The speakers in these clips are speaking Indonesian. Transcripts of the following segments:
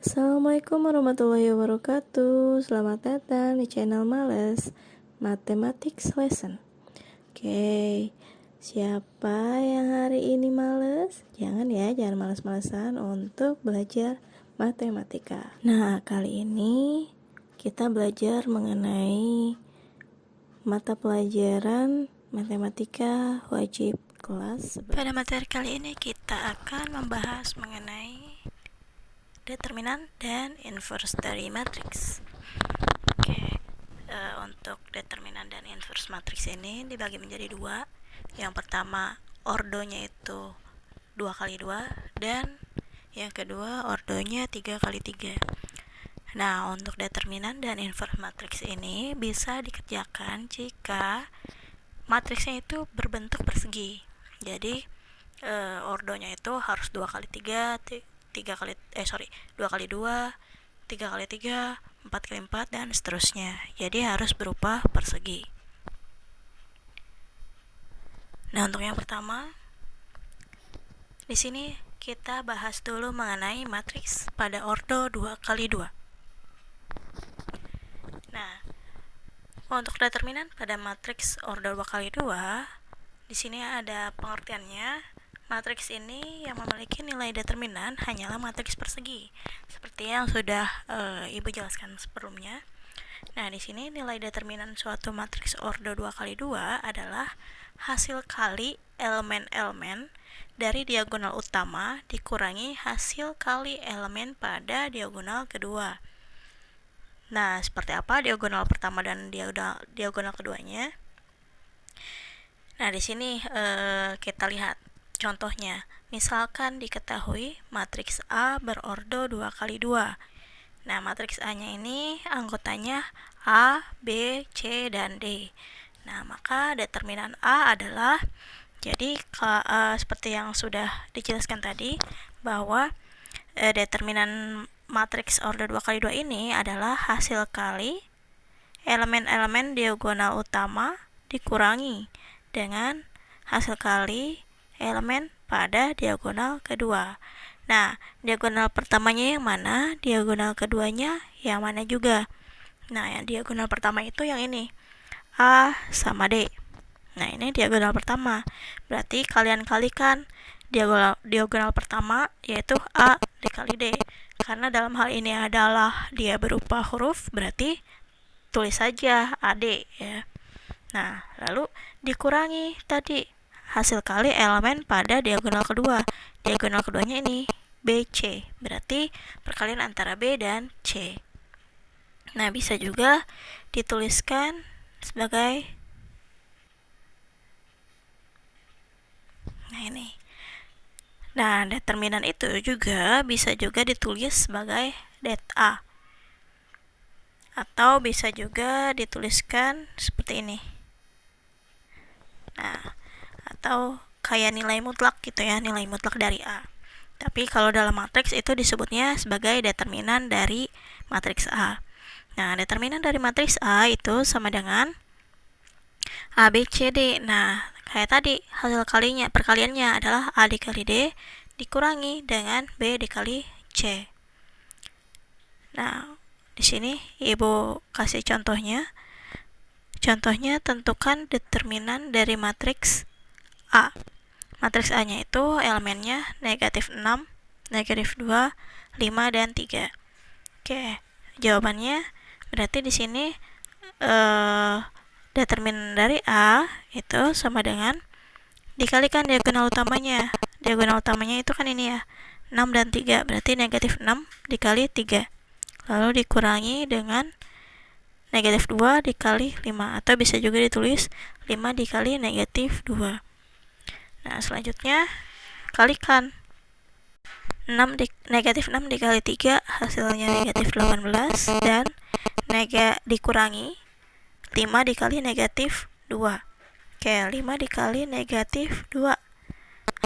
Assalamualaikum warahmatullahi wabarakatuh. Selamat datang di channel Males Mathematics Lesson. Oke, siapa yang hari ini males? Jangan males-malesan untuk belajar matematika. Nah, kali ini kita belajar mengenai mata pelajaran matematika wajib kelas 11. Pada materi kali ini kita akan membahas mengenai determinan dan inverse dari matriks. Untuk determinan dan inverse matriks ini dibagi menjadi dua. Yang pertama ordonya itu 2x2 dan yang kedua ordonya 3x3. Nah, untuk determinan dan inverse matriks ini bisa dikerjakan jika matriksnya itu berbentuk persegi. Jadi ordonya itu harus 2x3, 2x2, 3x3, 4x4 dan seterusnya. Jadi harus berupa persegi. Nah, untuk yang pertama, di sini kita bahas dulu mengenai matriks pada ordo 2x2. Nah, untuk determinan pada matriks ordo 2x2, di sini ada pengertiannya. Matriks ini yang memiliki nilai determinan hanyalah matriks persegi, seperti yang sudah Ibu jelaskan sebelumnya. Nah, di sini nilai determinan suatu matriks ordo 2x2 adalah hasil kali elemen-elemen dari diagonal utama dikurangi hasil kali elemen pada diagonal kedua. Nah, seperti apa diagonal pertama dan diagonal keduanya? Nah, di sini kita lihat contohnya. Misalkan diketahui matriks A berordo 2x2. Nah, matriks A-nya ini anggotanya A, B, C, dan D. Nah, maka determinan A adalah, jadi seperti yang sudah dijelaskan tadi, bahwa determinan matriks ordo 2x2 ini adalah hasil kali elemen-elemen diagonal utama dikurangi dengan hasil kali elemen pada diagonal kedua. Nah, diagonal pertamanya yang mana? Diagonal keduanya yang mana juga? Nah, yang diagonal pertama itu yang ini, A sama D. Nah, ini diagonal pertama. Berarti kalian kalikan diagonal pertama, yaitu A dikali D. Karena dalam hal ini adalah dia berupa huruf, berarti tulis saja AD ya. Nah, lalu dikurangi tadi hasil kali elemen pada diagonal kedua. Diagonal keduanya ini BC, berarti perkalian antara B dan C. Nah, bisa juga dituliskan sebagai, nah ini. Nah, determinan itu juga bisa juga ditulis sebagai det A. Atau bisa juga dituliskan seperti ini. Nah, atau kayak nilai mutlak gitu ya, nilai mutlak dari A. Tapi kalau dalam matriks itu disebutnya sebagai determinan dari matriks A. Nah, determinan dari matriks A itu sama dengan A, B, C, D. Nah, kayak tadi hasil kalinya, perkaliannya adalah A dikali D dikurangi dengan B dikali C. Nah, di sini Ibu kasih contohnya. Contohnya, tentukan determinan dari matriks A. Matriks A-nya itu elemennya negatif 6, negatif 2, 5, dan 3. Oke, jawabannya berarti di sini determinan dari A itu sama dengan dikalikan diagonal utamanya. Diagonal utamanya itu kan ini ya, 6 dan 3, berarti negatif 6 dikali 3. Lalu dikurangi dengan negatif 2 dikali 5, atau bisa juga ditulis 5 dikali negatif 2. Nah, selanjutnya kalikan negatif 6 dikali 3 hasilnya negatif 18, dan dikurangi 5 dikali negatif 2. Oke, 5 dikali negatif 2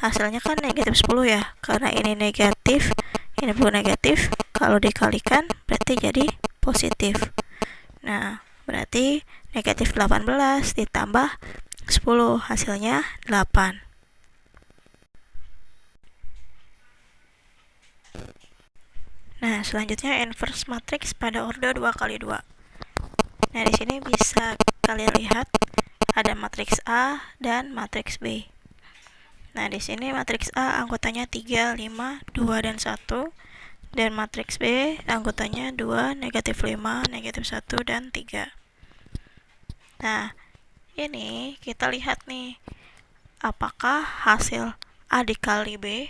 hasilnya kan negatif 10 ya, karena ini negatif, ini bukan negatif. Kalau dikalikan berarti jadi positif. Nah, berarti negatif 18 ditambah 10 hasilnya 8. Nah, selanjutnya inverse matriks pada order 2 kali 2. Nah, di sini bisa kalian lihat ada matriks A dan matriks B. Nah, di sini matriks A anggotanya 3, 5, 2, dan 1. Dan matriks B anggotanya 2, negatif 5, negatif 1, dan 3. Nah, ini kita lihat nih, apakah hasil A dikali B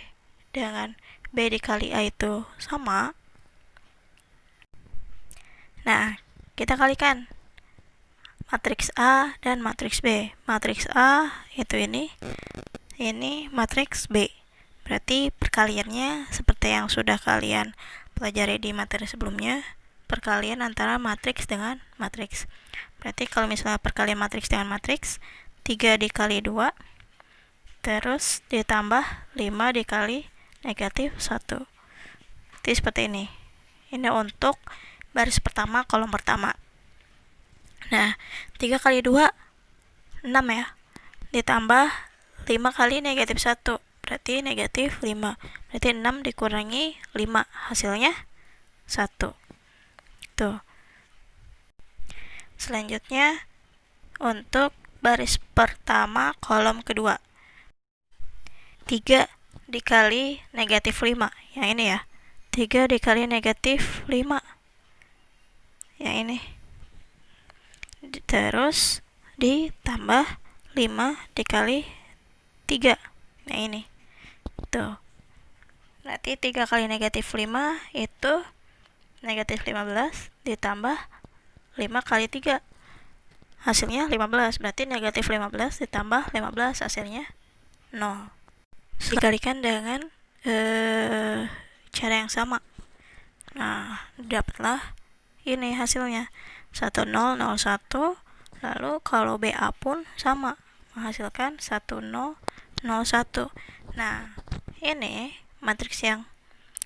dengan B dikali A itu sama? Nah, kita kalikan matriks A dan matriks B. Matriks A itu ini matriks B. Berarti perkaliannya seperti yang sudah kalian pelajari di materi sebelumnya, perkalian antara matriks dengan matriks. Berarti kalau misalnya perkalian matriks dengan matriks, 3 dikali 2 terus ditambah 5 dikali negatif 1. Jadi seperti ini. Ini untuk baris pertama, kolom pertama. Nah, 3 kali 2 6 ya. Ditambah 5 kali negatif 1, berarti negatif 5. Berarti 6 dikurangi 5, hasilnya 1. Tuh. Selanjutnya untuk baris pertama, kolom kedua. 3 dikali negatif 5. Yang ini ya. 3 dikali negatif 5. Yang ini. Terus ditambah 5 dikali 3. Nah, ini. Tuh. Berarti 3 kali negatif 5 itu negatif 15 ditambah 5 kali 3. Hasilnya 15. Berarti negatif 15 ditambah 15 hasilnya 0. Dikalikan dengan cara yang sama. Nah, dapatlah ini hasilnya 1001. Lalu kalau BA pun sama, menghasilkan 1001. Nah, ini matriks yang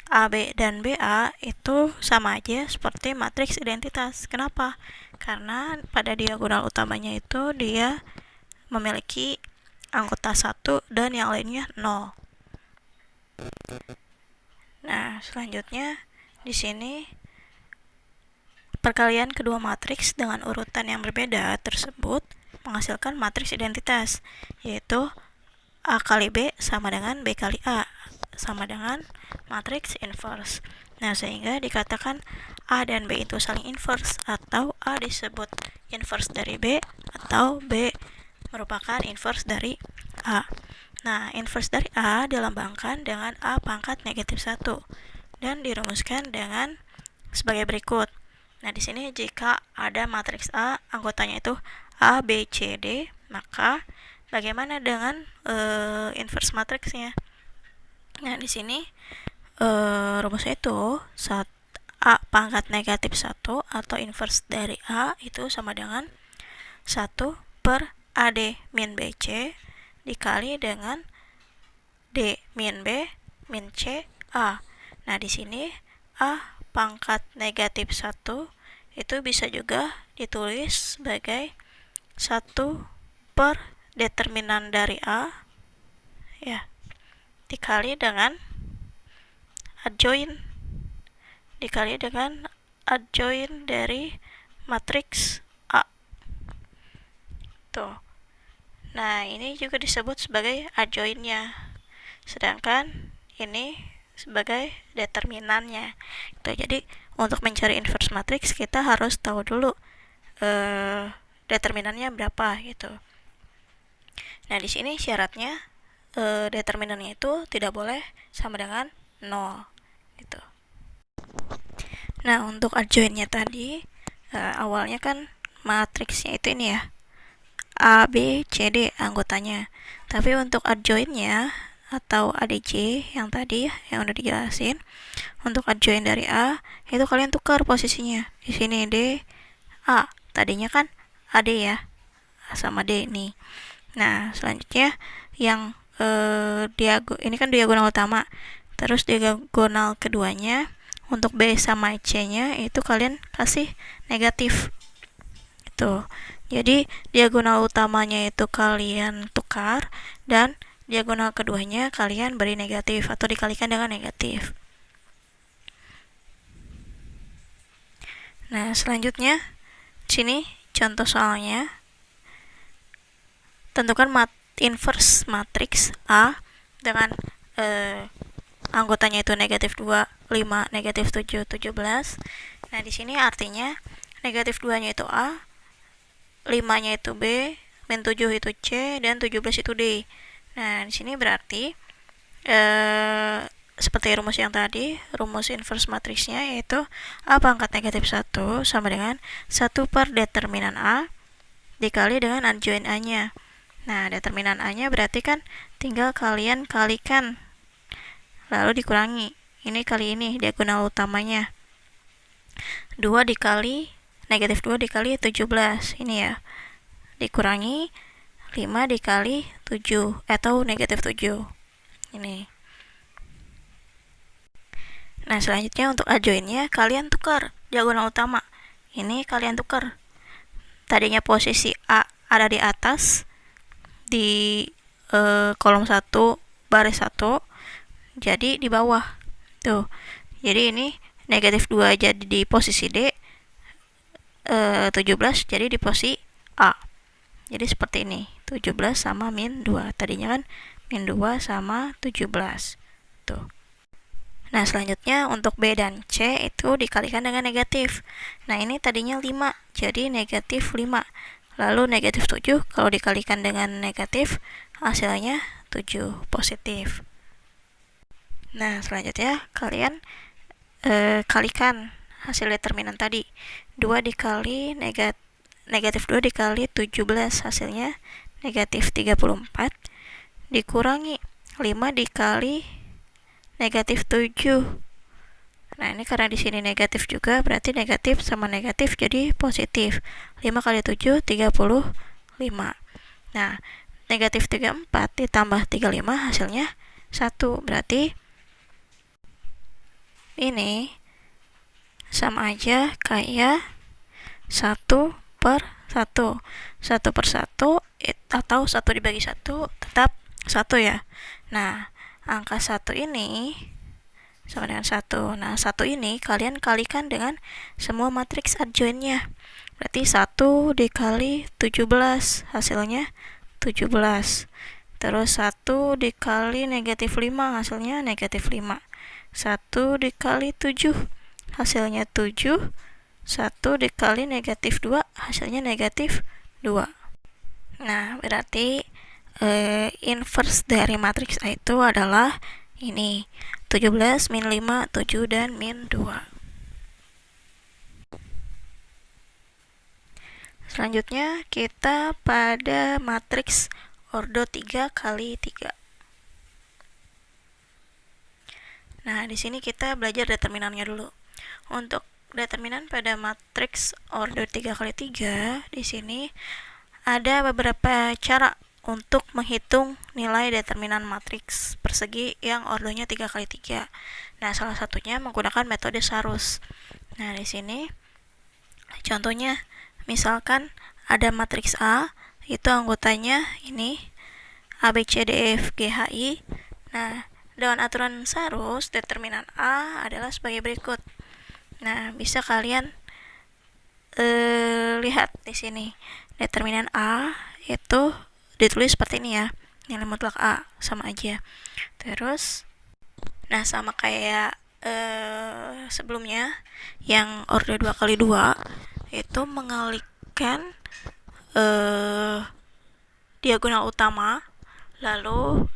AB dan BA itu sama aja seperti matriks identitas. Kenapa? Karena pada diagonal utamanya itu dia memiliki anggota 1 dan yang lainnya 0. Nah, selanjutnya di sini perkalian kedua matriks dengan urutan yang berbeda tersebut menghasilkan matriks identitas, yaitu A kali B sama dengan B kali A, sama dengan matriks inverse. Nah, sehingga dikatakan A dan B itu saling inverse, atau A disebut inverse dari B, atau B merupakan inverse dari A. Nah, inverse dari A dilambangkan dengan A pangkat negatif 1 dan dirumuskan dengan sebagai berikut. Nah, di sini jika ada matriks A, anggotanya itu A, B, C, D, maka bagaimana dengan inverse matriksnya? Nah, di sini rumusnya itu A pangkat negatif 1 atau inverse dari A itu sama dengan 1 per AD min BC dikali dengan D min B min C A. Nah, di sini A pangkat negatif 1 itu bisa juga ditulis sebagai 1 per determinan dari A ya, dikali dengan adjoin dari matriks A. Tuh. Nah, ini juga disebut sebagai adjoinnya. Sedangkan ini sebagai determinannya. Jadi untuk mencari inverse matrix kita harus tahu dulu determinannya berapa gitu. Nah, di sini syaratnya determinannya itu tidak boleh sama dengan 0 gitu. Nah, untuk adjoinnya tadi awalnya kan matriksnya itu ini ya, A, B, C, D anggotanya. Tapi untuk adjoinnya atau ADC yang tadi yang udah dijelasin, untuk adjoin dari A itu kalian tukar posisinya. Di sini D, A. Tadinya kan AD ya, A sama D nih. Nah, selanjutnya yang ini kan diagonal utama. Terus diagonal keduanya untuk B sama C-nya itu kalian kasih negatif. Itu. Jadi diagonal utamanya itu kalian tukar dan diagonal keduanya kalian beri negatif atau dikalikan dengan negatif. Nah, selanjutnya sini contoh soalnya. Tentukan inverse matriks A dengan anggotanya itu negatif 2, 5, negatif 7, 17. Nah, di sini artinya negatif 2-nya itu A, 5-nya itu B, min 7 itu C, dan 17 itu D. Nah, di sini berarti seperti rumus yang tadi, rumus inverse matriksnya yaitu A pangkat negatif 1 sama dengan 1 per determinan A dikali dengan adjoint A-nya. Nah, determinan A-nya berarti kan tinggal kalian kalikan, lalu dikurangi. Ini kali ini, diagonal utamanya. 2 dikali, negatif 2 dikali 17, ini ya. Dikurangi 5 dikali 7, atau negatif 7. Ini. Nah, selanjutnya untuk adjointnya, kalian tukar diagonal utama. Ini kalian tukar. Tadinya posisi A ada di atas, di kolom 1 baris 1, jadi di bawah tuh. Jadi ini negatif 2 jadi di posisi D, 17 jadi di posisi A. Jadi seperti ini, 17 sama min 2. Tadinya kan min 2 sama 17 tuh. Nah, selanjutnya untuk B dan C itu dikalikan dengan negatif. Nah, ini tadinya 5, jadi negatif 5. Lalu negatif 7 kalau dikalikan dengan negatif, hasilnya 7 positif. Nah, selanjutnya kalian kalikan hasil determinan tadi. 2 dikali negatif 2 dikali 17, hasilnya negatif 34, dikurangi 5 dikali negatif 7. Nah, ini karena di sini negatif juga, berarti negatif sama negatif jadi positif. 5 kali 7, 35. Nah, negatif 34 ditambah 35 hasilnya 1. Berarti ini sama aja kayak 1 per 1. 1 per 1 atau 1 dibagi 1 tetap 1 ya. Nah, angka 1 ini sama dengan 1. Nah, 1 ini kalian kalikan dengan semua matriks adjointnya. Berarti 1 dikali 17, hasilnya 17. Terus 1 dikali negatif 5, hasilnya negatif 5. 1 dikali 7, hasilnya 7. 1 dikali negatif 2, hasilnya negatif 2. Nah, berarti inverse dari matriks A itu adalah ini, 17, min 5, 7, dan min 2. Selanjutnya kita pada matriks ordo 3 kali 3. Nah, di sini kita belajar determinannya dulu. Untuk determinan pada matriks ordo 3 kali 3, di sini ada beberapa cara untuk menghitung nilai determinan matriks persegi yang ordonya 3 kali 3. Nah, salah satunya menggunakan metode Sarus. Nah, di sini contohnya misalkan ada matriks A, itu anggotanya ini A, B, C, D, E, F, G, H, I. Nah, dengan aturan Sarus, determinan A adalah sebagai berikut. Nah, bisa kalian lihat di sini. Determinan A itu ditulis seperti ini ya, nilai mutlak A, sama aja. Terus, nah sama kayak sebelumnya, yang order 2 kali 2 itu mengalihkan diagonal utama, lalu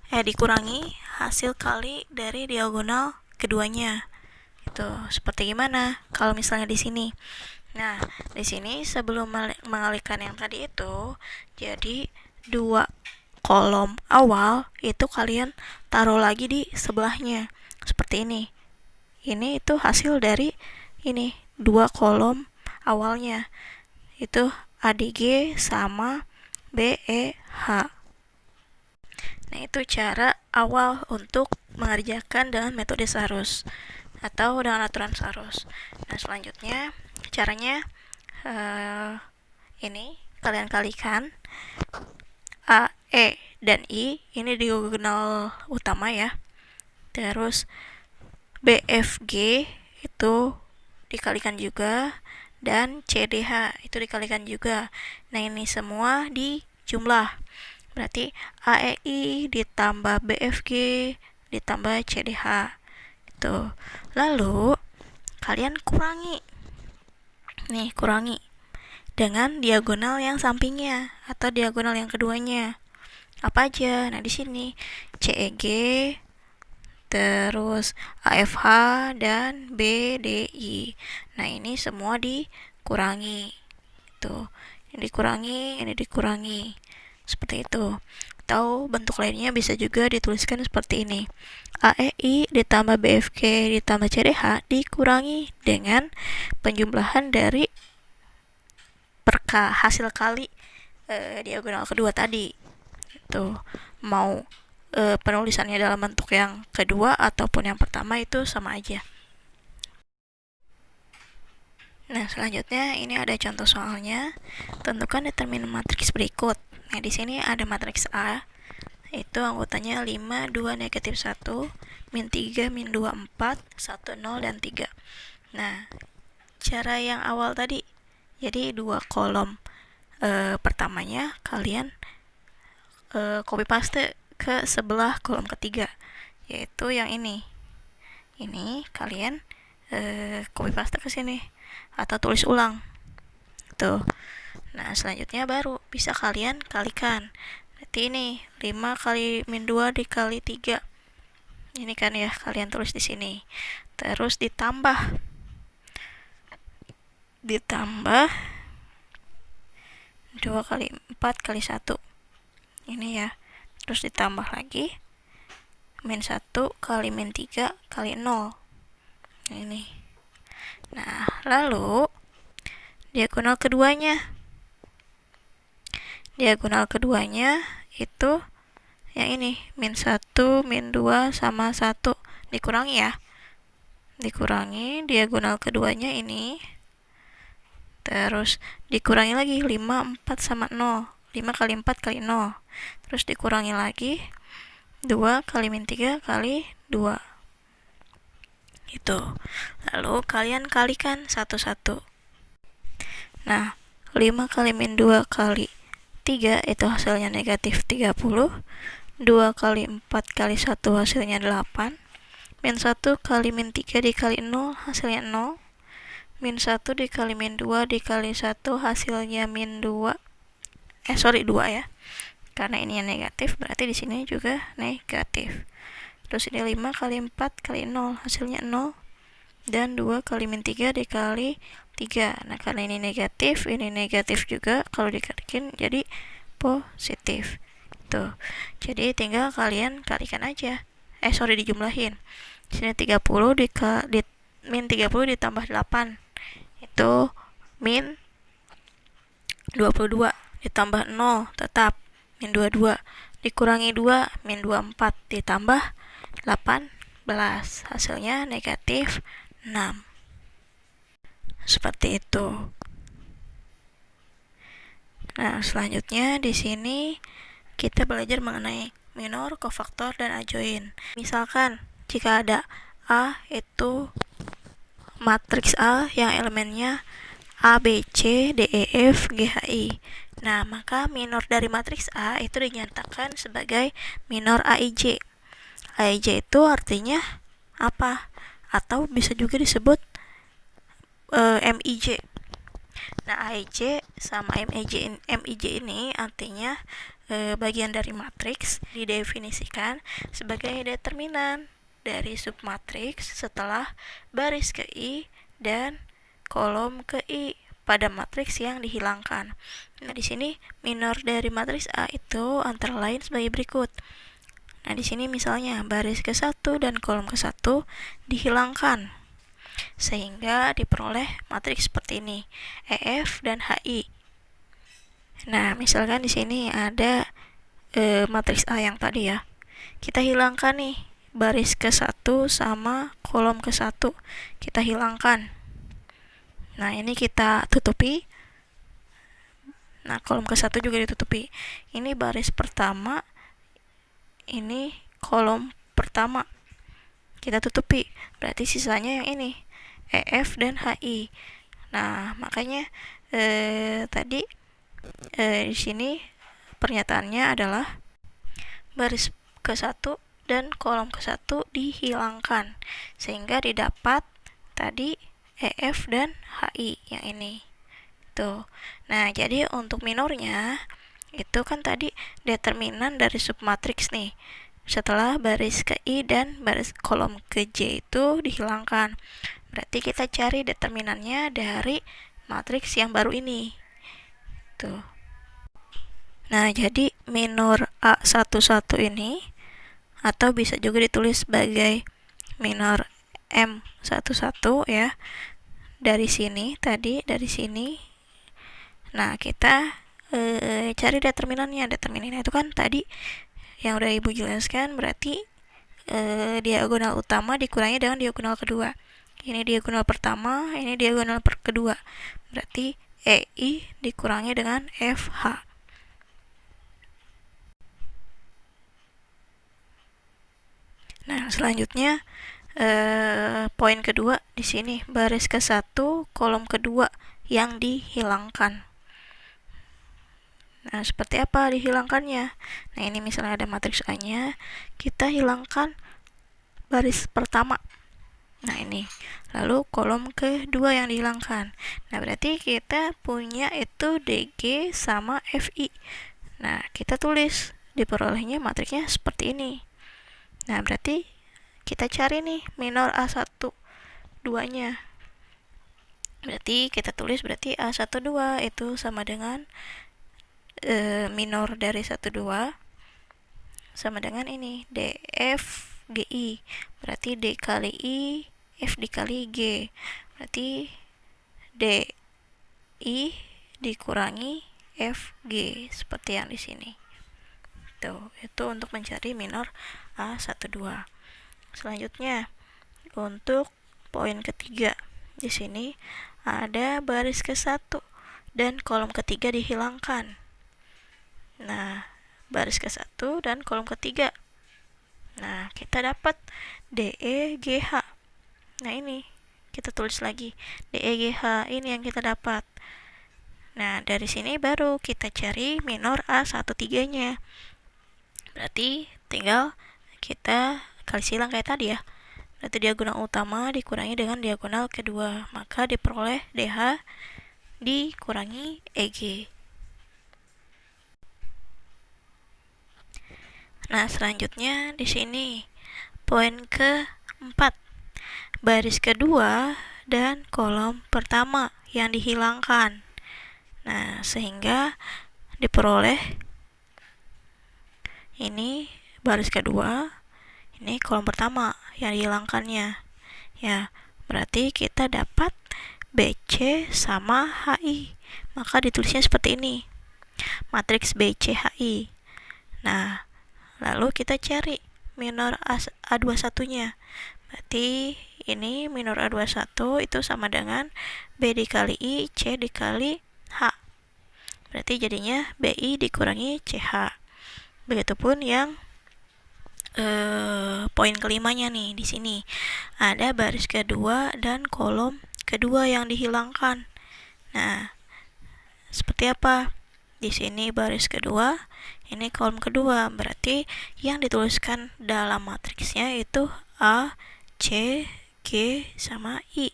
dikurangi hasil kali dari diagonal keduanya. Itu seperti gimana kalau misalnya di sini. Nah, di sini sebelum mengalihkan yang tadi itu, jadi 2 kolom awal itu kalian taruh lagi di sebelahnya. Seperti ini. Ini itu hasil dari ini, 2 kolom awalnya. Itu ADG sama BEH. Nah, itu cara awal untuk mengerjakan dengan metode Sarus atau dengan aturan Sarus. Nah, selanjutnya caranya ini kalian kalikan A, E, dan I, ini diagonal utama ya. Terus BFG itu dikalikan juga, dan CDH itu dikalikan juga. Nah, ini semua dijumlah. Berarti AEI ditambah BFG ditambah CDH. Itu. Lalu kalian kurangi. Nih, kurangi dengan diagonal yang sampingnya atau diagonal yang keduanya. Apa aja? Nah, di sini CEG, terus AFH dan BDI. Nah, ini semua dikurangi. Tuh, ini dikurangi. Seperti itu. Atau bentuk lainnya bisa juga dituliskan seperti ini. AEI ditambah BFG ditambah CDH dikurangi dengan penjumlahan dari hasil kali diagonal kedua tadi. Itu mau penulisannya dalam bentuk yang kedua ataupun yang pertama itu sama aja. Nah, selanjutnya ini ada contoh soalnya. Tentukan determinan matriks berikut. Nah, di sini ada matriks A, itu anggotanya 5, 2, negatif 1, min 3, min 2, 4, 1, 0, dan 3. Nah, cara yang awal tadi, jadi dua kolom pertamanya kalian copy paste ke sebelah kolom ketiga, yaitu yang ini kalian copy paste ke sini atau tulis ulang tuh. Nah, selanjutnya baru bisa kalian kalikan. Berarti ini 5 kali min 2 dikali 3. Ini kan ya, kalian tulis di sini. Terus ditambah 2 kali 4 kali 1. Ini ya. Terus ditambah lagi min 1 kali min 3 kali 0. Ini. Nah, lalu diagonal keduanya itu yang ini, min 1, min 2 sama 1 dikurangi ya. Dikurangi diagonal keduanya ini. Terus dikurangi lagi 5, 4 sama 0. 5 kali 4 kali 0. Terus dikurangi lagi 2 kali min 3 kali 2. Itu. Lalu kalian kalikan satu-satu. Nah, 5 kali min 2 kali 3 itu hasilnya negatif 30. 2 kali 4 kali 1 hasilnya 8. Min 1 kali min 3 dikali 0 hasilnya 0. Min 1 dikali min 2 dikali 1 hasilnya min 2. 2 ya. Karena ini yang negatif, berarti di sini juga negatif. Terus ini 5 kali 4 kali 0 hasilnya 0. Dan 2 kali min 3 dikali 3. Nah, karena ini negatif juga, kalau dikalikin jadi positif. Tuh. Jadi tinggal kalian kalikan aja. Dijumlahin. Di sini 30 min 30 ditambah 8. Itu min 22 ditambah 0 tetap min 22 dikurangi 2 min 24 ditambah 18. Hasilnya negatif 6. Seperti itu. Nah, selanjutnya di sini kita belajar mengenai minor, kofaktor, dan adjoin. Misalkan jika ada A itu matriks A yang elemennya A, B, C, D, E, F, G, H, I. Nah, maka minor dari matriks A itu dinyatakan sebagai minor AIJ. AIJ itu artinya apa? Atau bisa juga disebut MIJ. Nah, AIJ sama MIJ ini artinya bagian dari matriks didefinisikan sebagai determinan dari submatriks setelah baris ke I dan kolom ke I pada matriks yang dihilangkan. Nah, di sini minor dari matriks A itu antara lain sebagai berikut. Nah, di sini misalnya baris ke-1 dan kolom ke-1 dihilangkan, sehingga diperoleh matriks seperti ini, EF dan HI. Nah, misalkan di sini ada matriks A yang tadi ya. Kita hilangkan nih baris ke-1 sama kolom ke-1. Kita hilangkan. Nah, ini kita tutupi. Nah, kolom ke-1 juga ditutupi. Ini baris pertama, ini kolom pertama. Kita tutupi. Berarti sisanya yang ini. EF dan HI. Nah, makanya tadi di sini pernyataannya adalah baris ke-1 dan kolom ke-1 dihilangkan sehingga didapat tadi EF dan HI yang ini. Tuh. Nah, jadi untuk minornya itu kan tadi determinan dari submatriks nih. Setelah baris ke I dan baris kolom ke J itu dihilangkan. Berarti kita cari determinannya dari matriks yang baru ini. Tuh. Nah, jadi minor A11 ini atau bisa juga ditulis sebagai minor M11 ya. Dari sini tadi, dari sini. Nah, kita cari determinannya. Determinannya itu kan tadi yang udah Ibu jelaskan, berarti diagonal utama dikurangi dengan diagonal kedua. Ini diagonal pertama, ini diagonal kedua. Berarti EI dikurangi dengan FH. Nah, selanjutnya poin kedua di sini baris ke-1 kolom kedua yang dihilangkan. Nah, seperti apa dihilangkannya? Nah, ini misalnya ada matriks A-nya, kita hilangkan baris pertama. Nah, ini. Lalu kolom kedua yang dihilangkan. Nah, berarti kita punya itu DG sama FI. Nah, kita tulis diperolehnya matriksnya seperti ini. Nah, berarti kita cari nih minor A1 2-nya. Berarti kita tulis berarti A12 itu sama dengan minor dari 12 sama dengan ini DF GI. Berarti D kali I, F dikali G. Berarti DI dikurangi FG seperti yang di sini. Tuh, itu untuk mencari minor A12. Selanjutnya untuk poin ketiga. Di sini ada baris ke-1 dan kolom ketiga dihilangkan. Nah, baris ke-1 dan kolom ketiga. Nah, kita dapat DEGH. Nah, ini kita tulis lagi DEGH, ini yang kita dapat. Nah, dari sini baru kita cari minor A13-nya. Berarti tinggal kita kali silang kayak tadi ya. Berarti diagonal utama dikurangi dengan diagonal kedua, maka diperoleh DH dikurangi EG. Nah, selanjutnya di sini poin ke-4. Baris kedua dan kolom pertama yang dihilangkan. Nah, sehingga diperoleh ini baris kedua, ini kolom pertama yang dihilangkannya. Ya, berarti kita dapat BC sama HI. Maka ditulisnya seperti ini. Matriks BCHI. Nah, lalu kita cari minor A21-nya. Berarti ini minor A21 itu sama dengan B dikali I, C dikali H. Berarti jadinya BI dikurangi CH. Begitupun yang poin kelimanya nih, di sini ada baris kedua dan kolom kedua yang dihilangkan. Nah, seperti apa? Di sini baris kedua, ini kolom kedua. Berarti yang dituliskan dalam matriksnya itu A, C, G, sama I.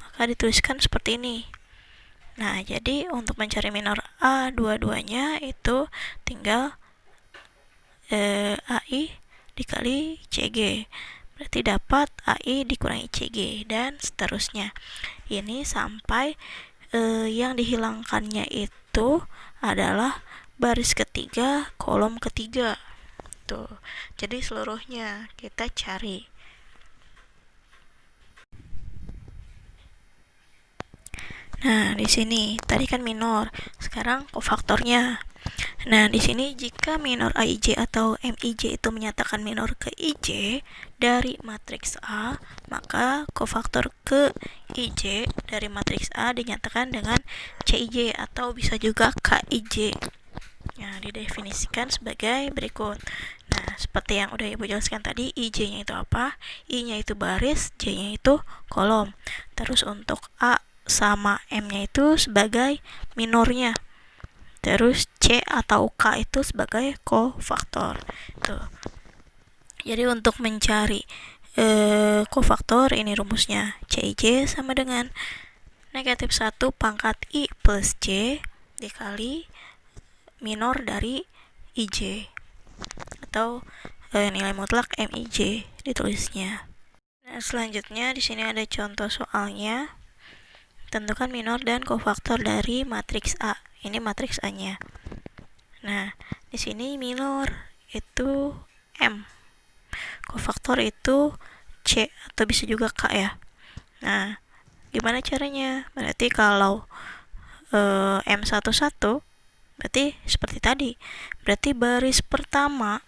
Maka dituliskan seperti ini. Nah, jadi untuk mencari minor A dua-duanya itu tinggal AI dikali CG. Berarti dapat AI dikurangi CG dan seterusnya. Ini sampai yang dihilangkannya itu adalah baris ketiga, kolom ketiga. Tuh. Jadi seluruhnya kita cari. Nah, di sini tadi kan minor, sekarang kofaktornya. Nah, di sini jika minor AIJ atau MIJ itu menyatakan minor ke IJ dari matriks A, maka kofaktor ke IJ dari matriks A dinyatakan dengan CIJ atau bisa juga KIJ. Nah, didefinisikan sebagai berikut. Nah, seperti yang udah Ibu jelaskan tadi, IJ-nya itu apa? I-nya itu baris, J-nya itu kolom. Terus untuk A sama M-nya itu sebagai minornya. Terus C atau K itu sebagai kofaktor. Tuh. Jadi untuk mencari kofaktor, ini rumusnya. CIJ sama dengan negatif 1 pangkat I plus J dikali minor dari IJ. Atau nilai mutlak MIJ ditulisnya. Nah, selanjutnya di sini ada contoh soalnya. Tentukan minor dan kofaktor dari matriks A. Ini matriks A-nya. Nah, di sini minor itu M. Kofaktor itu C atau bisa juga K ya. Nah, gimana caranya? Berarti kalau M11 berarti seperti tadi. Berarti baris pertama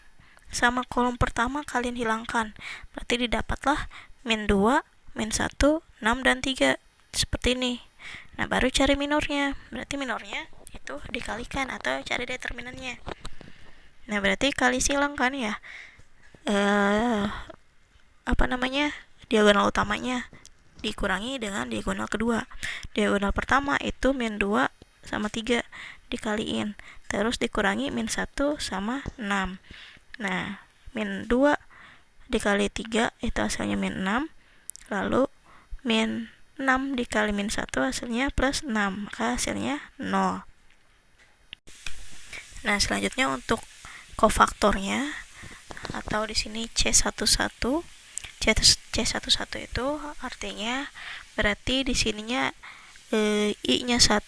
sama kolom pertama kalian hilangkan. Berarti didapatlah min 2, min 1, 6, dan 3. Seperti ini. Nah, baru cari minornya. Berarti minornya itu dikalikan atau cari determinannya. Nah, berarti kali silang kan ya. Diagonal utamanya dikurangi dengan diagonal kedua. Diagonal pertama itu min 2 sama 3 dikaliin. Terus dikurangi min 1 sama 6. Nah, min 2 dikali 3 itu hasilnya min 6. Lalu min 6 dikali min 1 hasilnya plus 6, maka hasilnya 0. Nah, selanjutnya untuk kofaktornya atau di sini C11. C11 itu artinya berarti di sininya I-nya 1,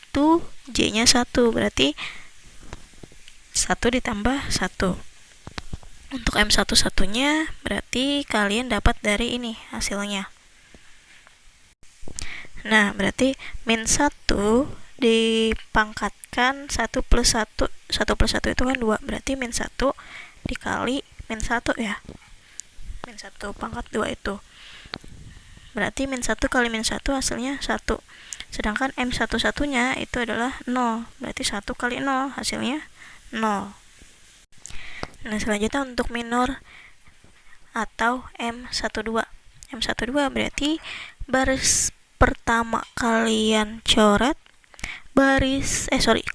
J-nya 1, berarti 1 ditambah 1. Untuk M11-nya berarti kalian dapat dari ini hasilnya. Nah, berarti min 1 dipangkatkan 1 plus 1. 1 plus 1 itu kan 2. Berarti min 1 dikali min 1 ya. Min 1 pangkat 2 itu. Berarti min 1 kali min 1 hasilnya 1. Sedangkan M11-nya itu adalah 0. Berarti 1 kali 0 hasilnya 0. Nah, selanjutnya untuk minor atau M12. M12 berarti baris pertama kalian coret,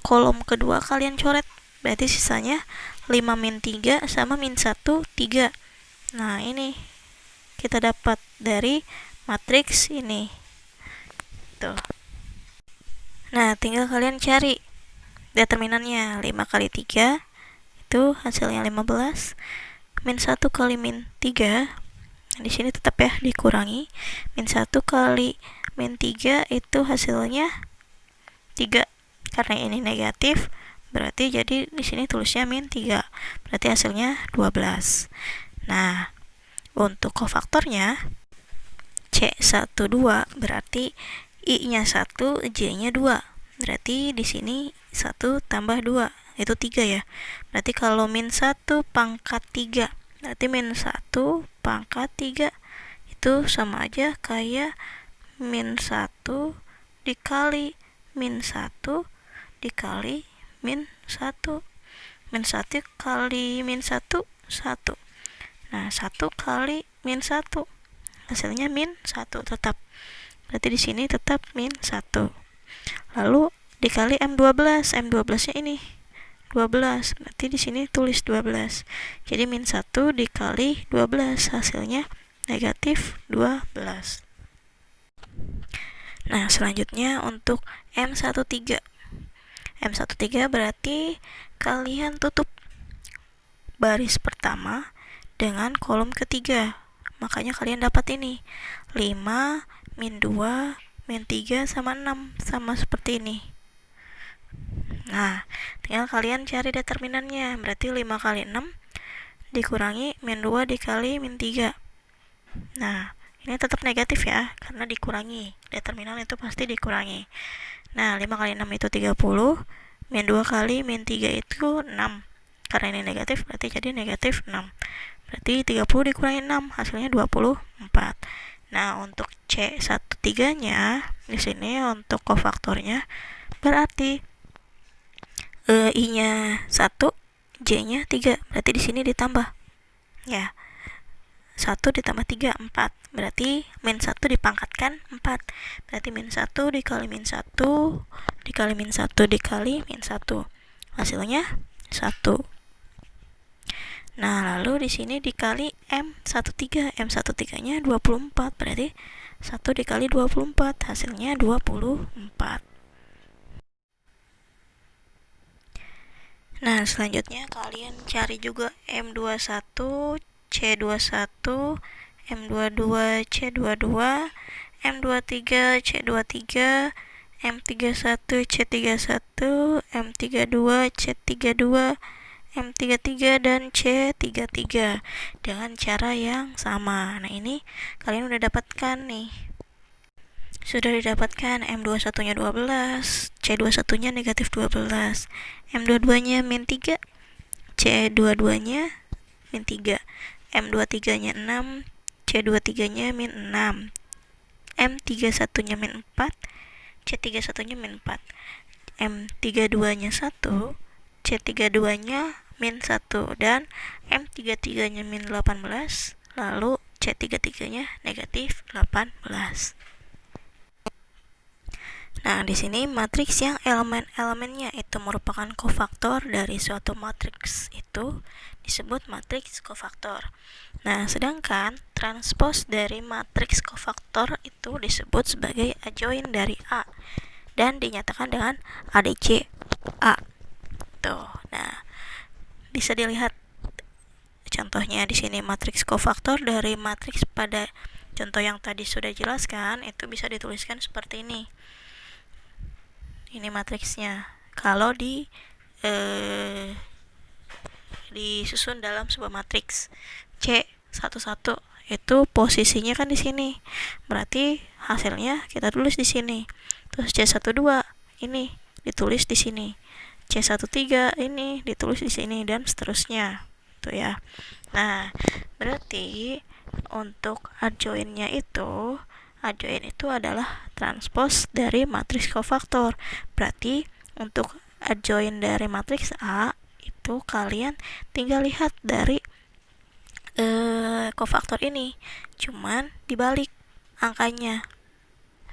kolom kedua kalian coret, berarti sisanya 5 min 3 sama min 1 3. Nah, ini kita dapat dari matriks ini tuh. Nah, tinggal kalian cari determinannya. 5 kali 3 itu hasilnya 15. Min 1 kali min 3, di sini tetap ya dikurangi. Min 1 kali min 3 itu hasilnya 3. Karena ini negatif, berarti jadi di sini tulisnya min 3. Berarti hasilnya 12. Nah, untuk kofaktornya C12 berarti I-nya 1, J-nya 2. Berarti di sini 1 tambah 2 itu 3 ya. Berarti kalau min 1 pangkat 3, berarti min 1 pangkat 3 itu sama aja kayak min 1 dikali min 1 dikali min 1. Min 1 kali min 1, 1. Nah, 1 kali min 1 hasilnya min 1 tetap. Berarti di sini tetap min 1. Lalu dikali M12. M12-nya ini 12. Berarti di sini tulis 12. Jadi min 1 dikali 12 hasilnya negatif 12. Nah, selanjutnya untuk M13. M13 berarti kalian tutup baris pertama dengan kolom ketiga. Makanya kalian dapat ini 5, min 2, min 3, sama 6. Sama seperti ini. Nah, tinggal kalian cari determinannya. Berarti 5 kali 6 dikurangi min 2 dikali min 3. Nah, ini tetap negatif ya, karena dikurangi. Determinan itu pasti dikurangi. Nah, 5 kali 6 itu 30. Min 2 kali min 3 itu 6. Karena ini negatif, berarti jadi negatif 6. Berarti 30 dikurangi 6, hasilnya 24. Nah, untuk C13-nya, di sini untuk kofaktornya, berarti I-nya 1, J-nya 3. Berarti di sini ditambah. Ya, 1 ditambah 3, 4. Berarti min 1 dipangkatkan 4. Berarti min 1 dikali min 1 dikali min 1 dikali min 1. Hasilnya 1. Nah, lalu di sini dikali M13. M13-nya 24. Berarti 1 dikali 24. Hasilnya 24. Nah, selanjutnya kalian cari juga M21, C21, M22, C22, M23, C23, M31, C31, M32, C32, M33, dan C33 dengan cara yang sama. Nah, ini kalian udah dapatkan nih. Sudah didapatkan M21-nya 12, C21-nya negatif 12, M22-nya min 3, C22-nya min 3, M23-nya 6, C23-nya min 6, M31-nya min 4, C31-nya min 4, M32-nya 1, C32-nya min 1, dan M33-nya min 18, lalu C33-nya negatif 18. Nah, di sini matriks yang elemen-elemennya itu merupakan kofaktor dari suatu matriks itu disebut matriks kofaktor. Nah, sedangkan transpos dari matriks kofaktor itu disebut sebagai adjoin dari A dan dinyatakan dengan ADC A. Tuh. Nah, bisa dilihat contohnya di sini matriks kofaktor dari matriks pada contoh yang tadi sudah jelaskan itu bisa dituliskan seperti ini. Ini matriksnya. Kalau disusun dalam sebuah matriks C11 itu posisinya kan di sini. Berarti hasilnya kita tulis di sini. Terus C12 ini ditulis di sini. C13 ini ditulis di sini dan seterusnya. Tuh ya. Nah, berarti untuk adjoinnya itu adjoin itu adalah transpos dari matriks kofaktor. Berarti untuk adjoin dari matriks A itu kalian tinggal lihat dari kofaktor ini, cuman dibalik angkanya.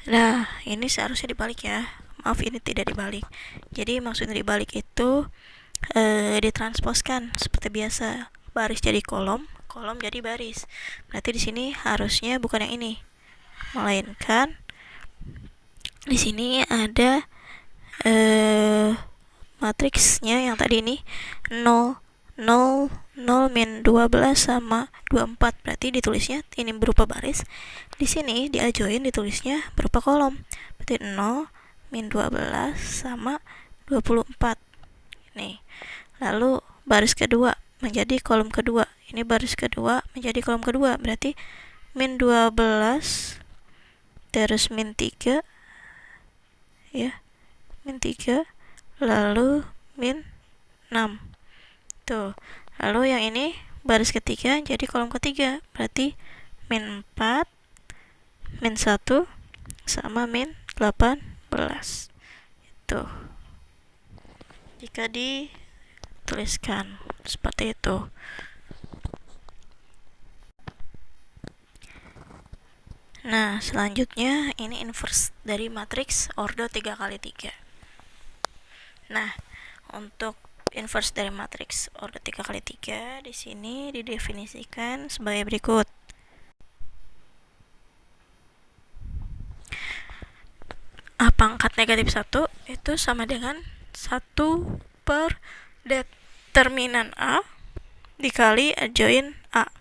Nah, ini seharusnya dibalik ya. Maaf, ini tidak dibalik. Jadi maksudnya dibalik itu ditransposkan seperti biasa. Baris jadi kolom, kolom jadi baris. Berarti di sini harusnya bukan yang ini, melainkan di sini ada matriksnya yang tadi ini 0 0 0 min 12 sama 24. Berarti ditulisnya ini berupa baris. Di sini di adjoin ditulisnya berupa kolom. Berarti 0 min 12 sama 24. Nih. Lalu baris kedua menjadi kolom kedua. Ini baris kedua menjadi kolom kedua. Berarti min 12 terus min 3 ya, min 3 lalu min 6. Tuh. Lalu yang ini baris ketiga jadi kolom ketiga. Berarti min 4 min 1 sama min 18. Itu jika dituliskan seperti itu. Nah, selanjutnya ini inverse dari matriks ordo 3x3. Nah, untuk inverse dari matriks ordo 3x3 di sini didefinisikan sebagai berikut. A pangkat negatif 1 itu sama dengan 1 per determinan A dikali adjoin A.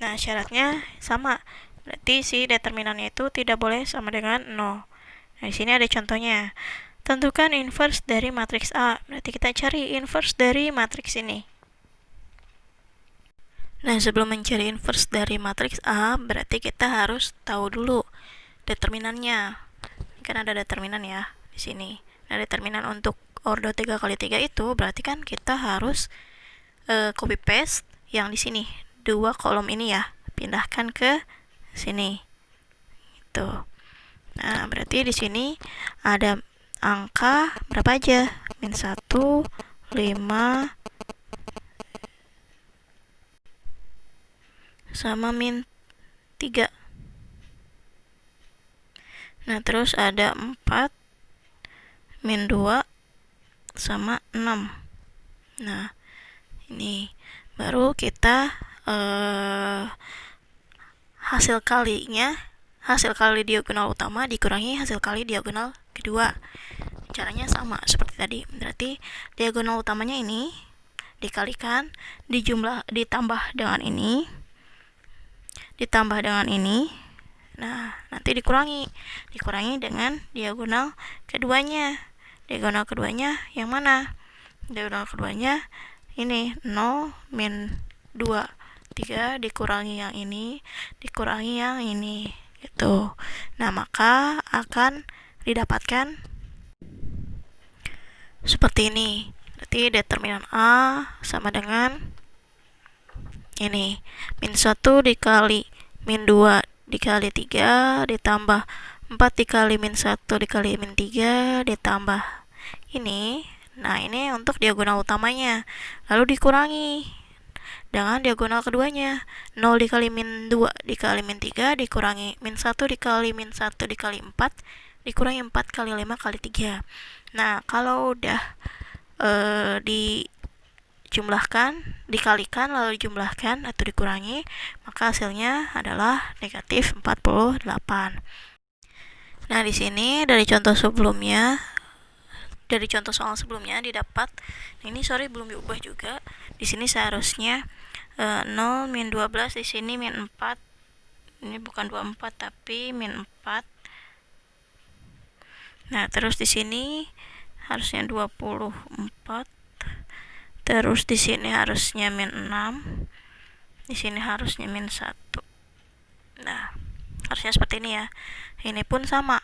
Nah, syaratnya sama. Berarti si determinannya itu tidak boleh sama dengan 0. Nah, di sini ada contohnya. Tentukan inverse dari matriks A. Berarti kita cari inverse dari matriks ini. Nah, sebelum mencari inverse dari matriks A, berarti kita harus tahu dulu determinannya. Kan ada determinan ya di sini. Nah, determinan untuk ordo 3x3 itu berarti kan kita harus copy paste yang di sini. 2 kolom ini ya. Pindahkan ke sini. Gitu. Nah, berarti di sini ada angka berapa aja? Min 1, 5, sama min 3. Nah, terus ada 4 min 2 sama 6. Nah, ini baru kita hasil kali diagonal utama dikurangi hasil kali diagonal kedua. Caranya sama seperti tadi. Berarti diagonal utamanya ini dikalikan ditambah dengan ini. Nah, nanti dikurangi dengan diagonal keduanya. Diagonal keduanya yang mana? Diagonal keduanya ini 0 min 2, 3 dikurangi yang ini gitu. Nah, maka akan didapatkan seperti ini. Berarti determinan A sama dengan ini, min 1 dikali min 2 dikali 3 ditambah 4 dikali min 1 dikali min 3 ditambah ini. Nah, ini untuk diagonal utamanya. Lalu dikurangi dengan diagonal keduanya. 0 dikali min 2 dikali min 3 dikurangi min 1 dikali min 1 dikali 4 dikurangi 4 kali 5 kali 3. Nah, kalau udah dikalikan lalu dijumlahkan atau dikurangi, maka hasilnya adalah negatif 48. Nah, di sini dari contoh soal sebelumnya didapat, ini belum diubah juga. Di sini seharusnya 0 min 12, di sini min 4. Ini bukan 24 tapi min 4. Nah, terus di sini harusnya 24. Terus di sini harusnya min 6. Di sini harusnya min 1. Nah, harusnya seperti ini ya. Ini pun sama.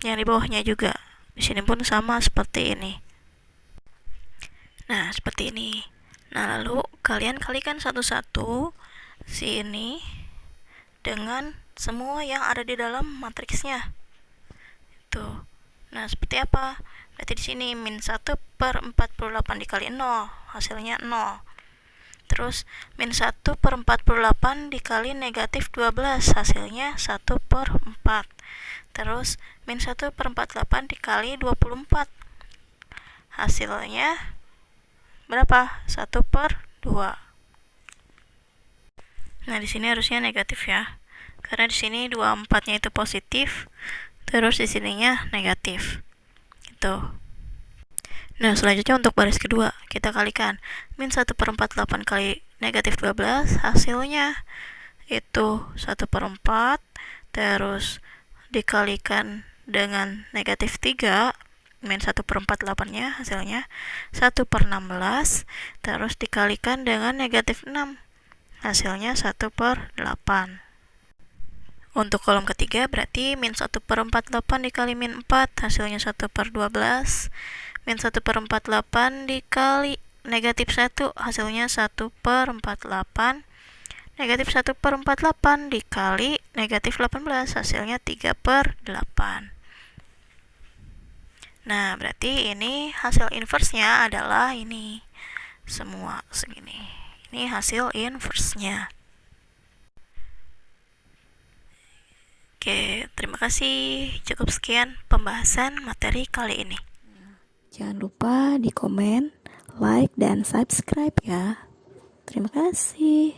Yang di bawahnya juga. Di sini pun sama seperti ini. Nah, seperti ini. Nah, lalu kalian kalikan satu-satu si ini dengan semua yang ada di dalam matriksnya. Itu. Nah, seperti apa? Berarti di sini min 1 per 48 dikali 0, hasilnya 0. Terus min 1 per 48 dikali negatif 12, hasilnya 1 per 4. Terus min 1 per 48 dikali 24, hasilnya berapa? 1 per 2. Nah, di sini harusnya negatif ya. Karena di sini 24-nya itu positif, terus di sininya negatif. Gitu. Nah, selanjutnya untuk baris kedua, kita kalikan min 1 per 48 kali negatif 12, hasilnya itu 1 per 4, terus dikalikan dengan negatif 3, min 1 per 48 nya hasilnya 1 per 16, terus dikalikan dengan negatif 6, hasilnya 1 per 8. Untuk kolom ketiga berarti min 1 per 48 dikali min 4, hasilnya 1 per 12. Min 1 per 48 dikali negatif 1, hasilnya 1 per 48. Negatif 1 per 48 dikali negatif 18, hasilnya 3 per 8. Nah, berarti ini hasil inverse-nya adalah ini. Semua segini. Ini hasil inverse-nya. Oke, terima kasih. Cukup sekian pembahasan materi kali ini. Jangan lupa di komen, like, dan subscribe ya. Terima kasih.